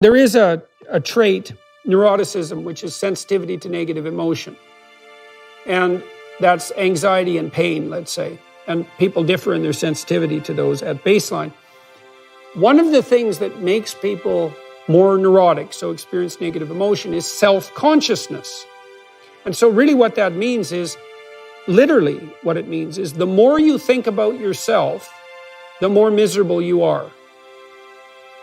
There is a trait, neuroticism, which is sensitivity to negative emotion. And that's anxiety and pain, let's say. And people differ in their sensitivity to those at baseline. One of the things that makes people more neurotic, so experience negative emotion, is self-consciousness. And so really what that means is, literally what it means is, the more you think about yourself, the more miserable you are.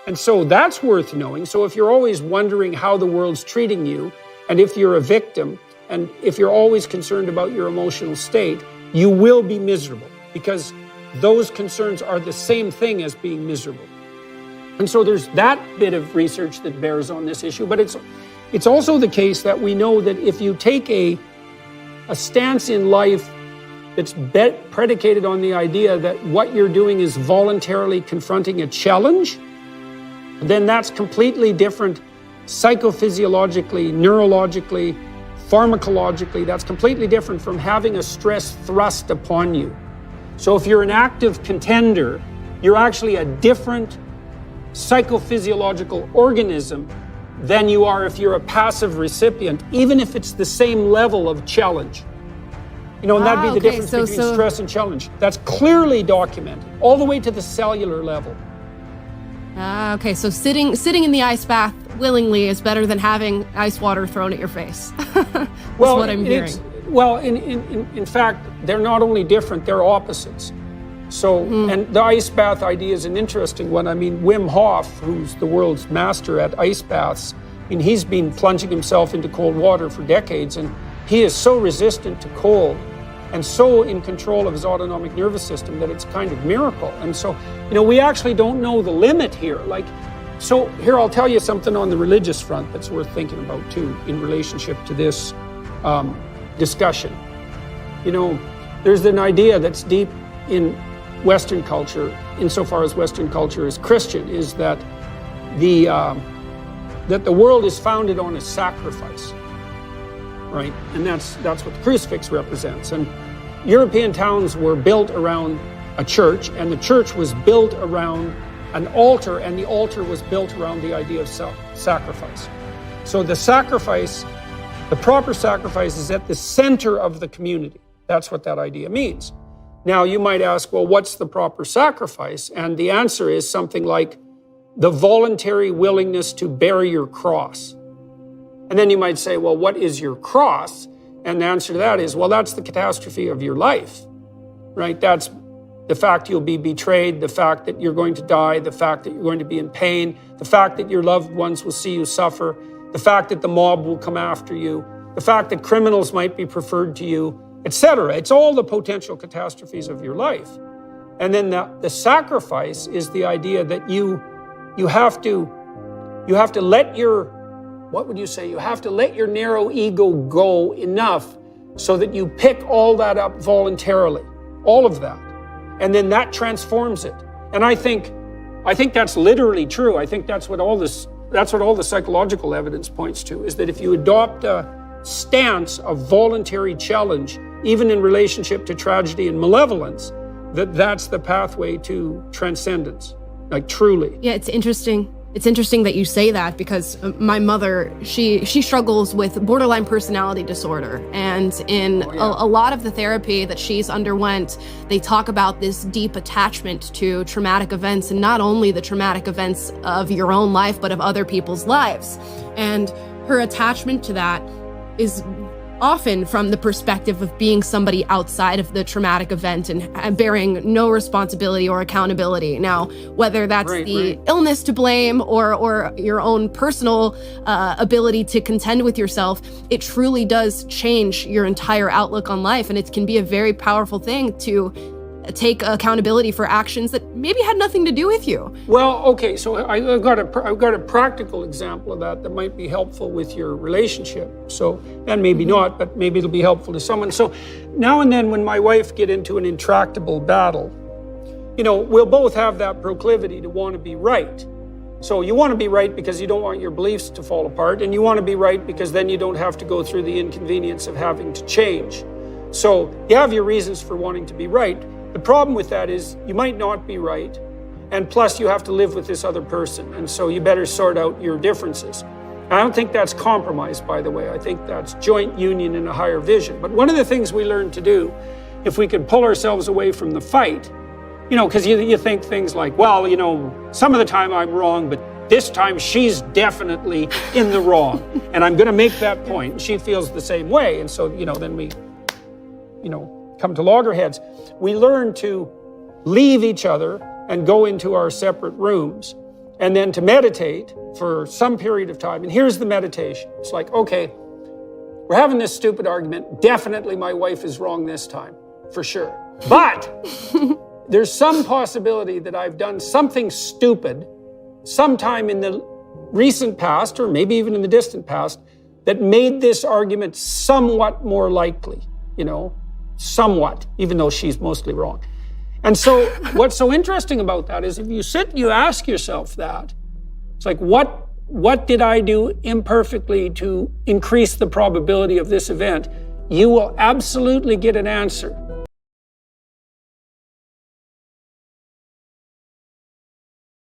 And so that's worth knowing. So if you're always wondering how the world's treating you, and if you're a victim, and if you're always concerned about your emotional state, you will be miserable, because those concerns are the same thing as being miserable. And so there's that bit of research that bears on this issue, but it's also the case that we know that if you take a stance in life that's predicated on the idea that what you're doing is voluntarily confronting a challenge, then that's completely different psychophysiologically, neurologically, pharmacologically. That's completely different from having a stress thrust upon you. So if you're an active contender, you're actually a different psychophysiological organism than you are if you're a passive recipient, even if it's the same level of challenge. You know, and that'd be the difference between stress and challenge. That's clearly documented, all the way to the cellular level. Okay, so sitting in the ice bath willingly is better than having ice water thrown at your face. That's what I'm hearing. In fact, they're not only different, they're opposites. So, and the ice bath idea is an interesting one. I mean, Wim Hof, who's the world's master at ice baths, I mean, he's been plunging himself into cold water for decades, and he is so resistant to cold and so in control of his autonomic nervous system that it's kind of miracle. And so, you know, we actually don't know the limit here. So here, I'll tell you something on the religious front that's worth thinking about too, in relationship to this discussion. You know, there's an idea that's deep in Western culture, insofar as Western culture is Christian, is that that the world is founded on a sacrifice, right? And that's what the crucifix represents. And European towns were built around a church, and the church was built around an altar, and the altar was built around the idea of sacrifice. So the sacrifice, the proper sacrifice, is at the center of the community. That's what that idea means. Now, you might ask, well, what's the proper sacrifice? And the answer is something like the voluntary willingness to bear your cross. And then you might say, well, what is your cross? And the answer to that is, well, that's the catastrophe of your life, right? That's the fact you'll be betrayed, the fact that you're going to die, the fact that you're going to be in pain, the fact that your loved ones will see you suffer, the fact that the mob will come after you, the fact that criminals might be preferred to you, etc. It's all the potential catastrophes of your life. And then the sacrifice is the idea that you have to let your, what would you say? You have to let your narrow ego go enough so that you pick all that up voluntarily, all of that. And then that transforms it. And I think that's literally true. I think that's what all the psychological evidence points to, is that if you adopt a stance of voluntary challenge, even in relationship to tragedy and malevolence, that's the pathway to transcendence, like truly. Yeah, it's interesting. It's interesting that you say that, because my mother, she struggles with borderline personality disorder. And in a lot of the therapy that she's underwent, they talk about this deep attachment to traumatic events, and not only the traumatic events of your own life, but of other people's lives. And her attachment to that is often from the perspective of being somebody outside of the traumatic event and bearing no responsibility or accountability. Now, whether that's the illness to blame or your own personal ability to contend with yourself, it truly does change your entire outlook on life. And it can be a very powerful thing to take accountability for actions that maybe had nothing to do with you. Well, okay, so I've got a practical example of that might be helpful with your relationship. So, and maybe not, but maybe it'll be helpful to someone. So now and then when my wife get into an intractable battle, you know, we'll both have that proclivity to want to be right. So you want to be right because you don't want your beliefs to fall apart, and you want to be right because then you don't have to go through the inconvenience of having to change. So you have your reasons for wanting to be right. The problem with that is you might not be right, and plus you have to live with this other person, and so you better sort out your differences. I don't think that's compromise, by the way. I think that's joint union in a higher vision. But one of the things we learn to do, if we could pull ourselves away from the fight, because you think things like, well, some of the time I'm wrong, but this time she's definitely in the wrong. And I'm going to make that point. And she feels the same way. And so, then we, come to loggerheads. We learn to leave each other and go into our separate rooms, and then to meditate for some period of time. And here's the meditation. It's like, okay, we're having this stupid argument. Definitely my wife is wrong this time, for sure. But there's some possibility that I've done something stupid sometime in the recent past, or maybe even in the distant past, that made this argument somewhat more likely, somewhat, even though she's mostly wrong. And so what's so interesting about that is if you sit and you ask yourself that, it's like, what did I do imperfectly to increase the probability of this event? You will absolutely get an answer